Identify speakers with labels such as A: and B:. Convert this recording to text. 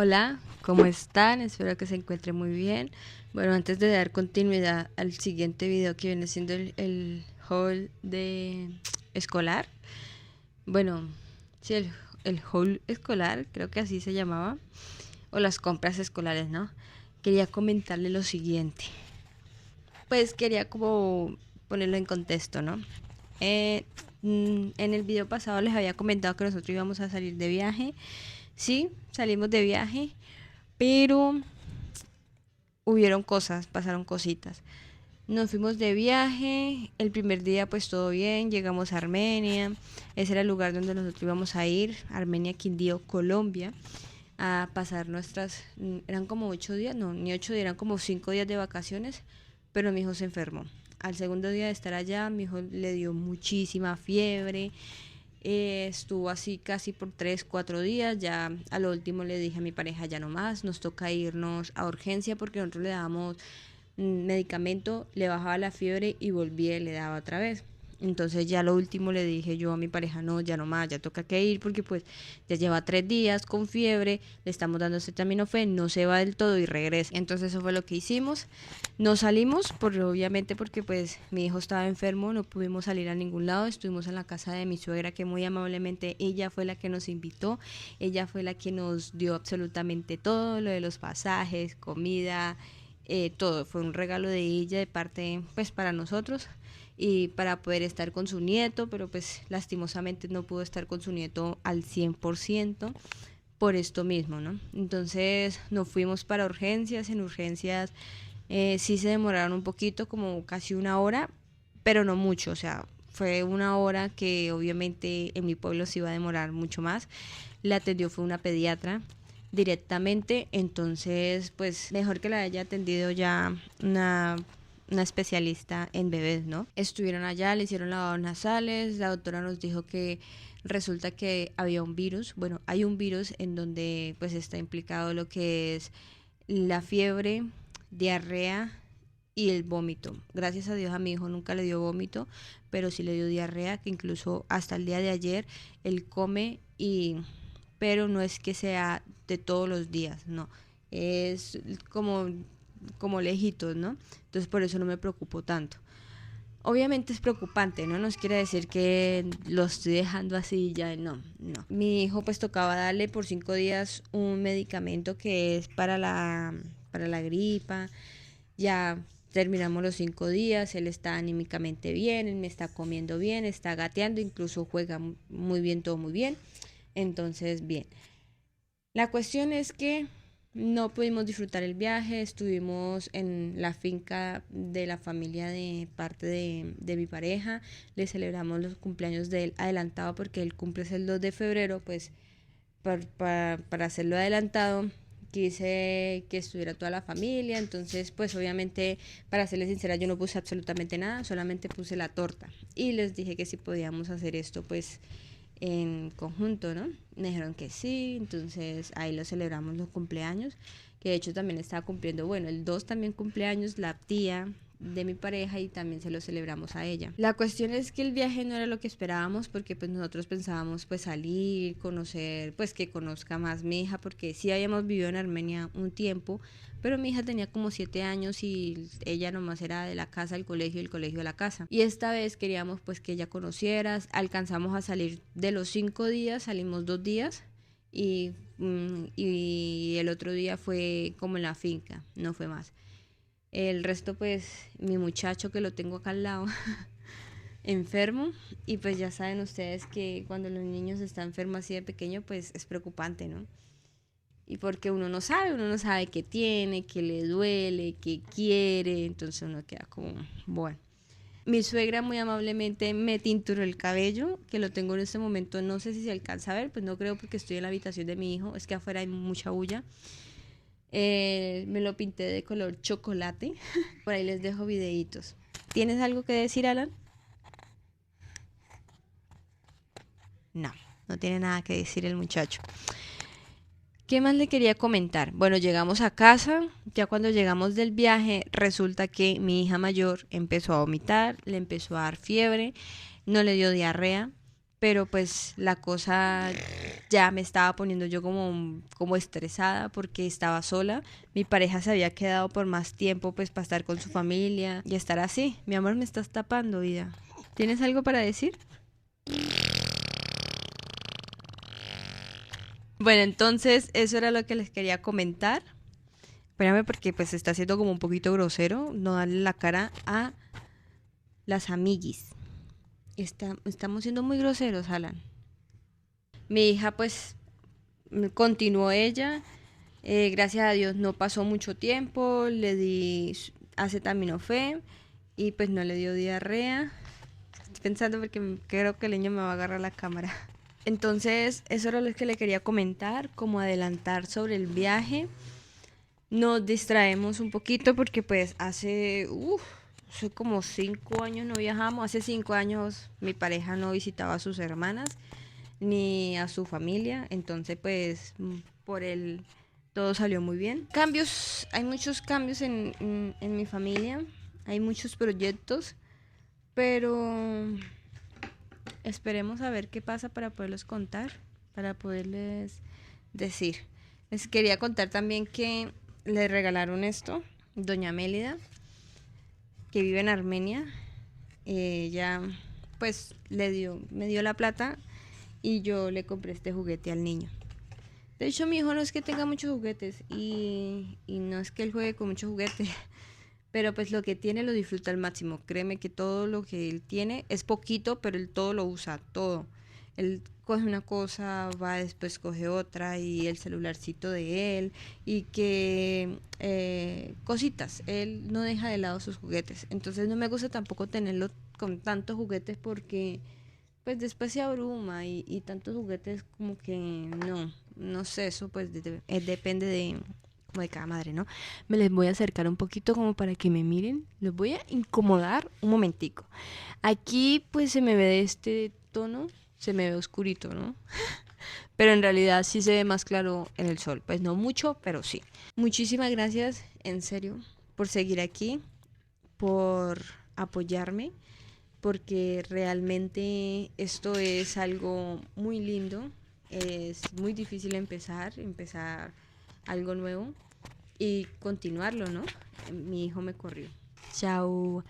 A: Hola, ¿cómo están? Espero que se encuentren muy bien. Bueno, antes de dar continuidad al siguiente video que viene siendo el haul de escolar, bueno, sí, el haul escolar, creo que así se llamaba, o las compras escolares, ¿no? Quería comentarle lo siguiente. Pues quería como ponerlo en contexto, ¿no? Eh, en el video pasado les había comentado que nosotros íbamos a salir de viaje. Sí, salimos de viaje, pero hubieron cosas, pasaron cositas. Nos fuimos de viaje, el primer día pues todo bien, llegamos a Armenia, ese era el lugar donde nosotros íbamos a ir, Armenia, Quindío, Colombia, a pasar eran como 8 días, no, ni 8 días, eran como 5 días de vacaciones, pero mi hijo se enfermó. Al segundo día de estar allá, mi hijo le dio muchísima fiebre, estuvo así casi por 3, 4 días. Ya a lo último le dije a mi pareja, ya no más, nos toca irnos a urgencia porque nosotros le dábamos medicamento, le bajaba la fiebre y volvía y le daba otra vez. Entonces ya lo último le dije yo a mi pareja, no, ya no más, ya toca que ir porque pues ya lleva 3 días con fiebre, le estamos dando acetaminofén, no se va del todo y regresa. Entonces eso fue lo que hicimos. No salimos, obviamente porque pues mi hijo estaba enfermo, no pudimos salir a ningún lado, estuvimos en la casa de mi suegra que muy amablemente ella fue la que nos invitó, ella fue la que nos dio absolutamente todo, lo de los pasajes, comida, todo, fue un regalo de ella de parte pues para nosotros y para poder estar con su nieto, pero pues lastimosamente no pudo estar con su nieto al 100% por esto mismo, ¿no? Entonces nos fuimos para urgencias, en urgencias sí se demoraron un poquito, como casi 1 hora, pero no mucho, o sea, fue 1 hora que obviamente en mi pueblo se iba a demorar mucho más. La atendió fue una pediatra directamente, entonces pues mejor que la haya atendido ya una especialista en bebés, ¿no? Estuvieron allá, le hicieron lavados nasales, la doctora nos dijo que resulta que había un virus, bueno, hay un virus en donde pues está implicado lo que es la fiebre, diarrea y el vómito. Gracias a Dios a mi hijo nunca le dio vómito, pero sí le dio diarrea, que incluso hasta el día de ayer él come pero no es que sea de todos los días, no. Es como lejitos, ¿no? Entonces por eso no me preocupo tanto. Obviamente es preocupante, ¿no? Nos quiere decir que lo estoy dejando así ya, no, no. Mi hijo pues tocaba darle por 5 días un medicamento que es para la gripa. Ya terminamos los 5 días, él está anímicamente bien, él me está comiendo bien, está gateando, incluso juega muy bien, todo muy bien. Entonces, bien. La cuestión es que no pudimos disfrutar el viaje, estuvimos en la finca de la familia de parte de mi pareja, le celebramos los cumpleaños de él adelantado porque él cumple el 2 de febrero, pues para hacerlo adelantado quise que estuviera toda la familia, entonces pues obviamente para serles sincera yo no puse absolutamente nada, solamente puse la torta y les dije que si podíamos hacer esto pues en conjunto, ¿no? Me dijeron que sí, entonces ahí lo celebramos los cumpleaños, que de hecho también estaba cumpliendo, bueno, el 2 también cumpleaños, la tía de mi pareja y también se lo celebramos a ella. La cuestión es que el viaje no era lo que esperábamos porque pues nosotros pensábamos pues salir, conocer, pues que conozca más mi hija porque sí habíamos vivido en Armenia un tiempo, pero mi hija tenía como 7 años y ella nomás era de la casa al colegio y el colegio a la casa. Y esta vez queríamos pues que ella conociera, alcanzamos a salir de los 5 días, salimos 2 días y el otro día fue como en la finca, no fue más. El resto pues mi muchacho que lo tengo acá al lado enfermo y pues ya saben ustedes que cuando los niños están enfermos así de pequeño pues es preocupante, ¿no? Y porque uno no sabe qué tiene, qué le duele, qué quiere, entonces uno queda como, bueno. Mi suegra muy amablemente me tinturó el cabello, que lo tengo en este momento, no sé si se alcanza a ver, pues no creo porque estoy en la habitación de mi hijo, es que afuera hay mucha bulla. Me lo pinté de color chocolate, por ahí les dejo videitos. ¿Tienes algo que decir, Alan? No, no tiene nada que decir el muchacho. ¿Qué más le quería comentar? Bueno, llegamos a casa, ya cuando llegamos del viaje, resulta que mi hija mayor empezó a vomitar, le empezó a dar fiebre, no le dio diarrea, pero pues la cosa ya me estaba poniendo yo como estresada porque estaba sola. Mi pareja se había quedado por más tiempo pues para estar con su familia y estar así. Mi amor, me estás tapando, vida. ¿Tienes algo para decir? Bueno, entonces eso era lo que les quería comentar. Espérame porque pues está siendo como un poquito grosero no darle la cara a las amiguis. Estamos siendo muy groseros, Alan. Mi hija pues continuó ella. Gracias a Dios no pasó mucho tiempo. Le di acetaminofén y pues no le dio diarrea. Estoy pensando porque creo que el niño me va a agarrar la cámara. Entonces, eso era lo que le quería comentar, como adelantar sobre el viaje. Nos distraemos un poquito porque pues hace como 5 años no viajamos. Hace 5 años mi pareja no visitaba a sus hermanas ni a su familia. Entonces pues por él todo salió muy bien. Cambios, hay muchos cambios en mi familia. Hay muchos proyectos. Pero esperemos a ver qué pasa para poderlos contar. Para poderles decir. Les quería contar también que le regalaron esto, doña Mélida, que vive en Armenia. Ella pues me dio la plata y yo le compré este juguete al niño. De hecho, mi hijo no es que tenga muchos juguetes y no es que él juegue con muchos juguetes, pero pues lo que tiene lo disfruta al máximo. Créeme que todo lo que él tiene es poquito, pero él todo lo usa, todo. Él coge una cosa, va después coge otra y el celularcito de él y que cositas. Él no deja de lado sus juguetes. Entonces no me gusta tampoco tenerlo con tantos juguetes porque pues después se abruma y tantos juguetes como que no sé, eso pues depende de como de cada madre, ¿no? Me les voy a acercar un poquito como para que me miren. Los voy a incomodar un momentico. Aquí pues se me ve de este tono, se me ve oscurito, ¿no? Pero en realidad sí se ve más claro en el sol. Pues no mucho, pero sí. Muchísimas gracias, en serio, por seguir aquí, por apoyarme, porque realmente esto es algo muy lindo. Es muy difícil empezar algo nuevo y continuarlo, ¿no? Mi hijo me corrió. Chao.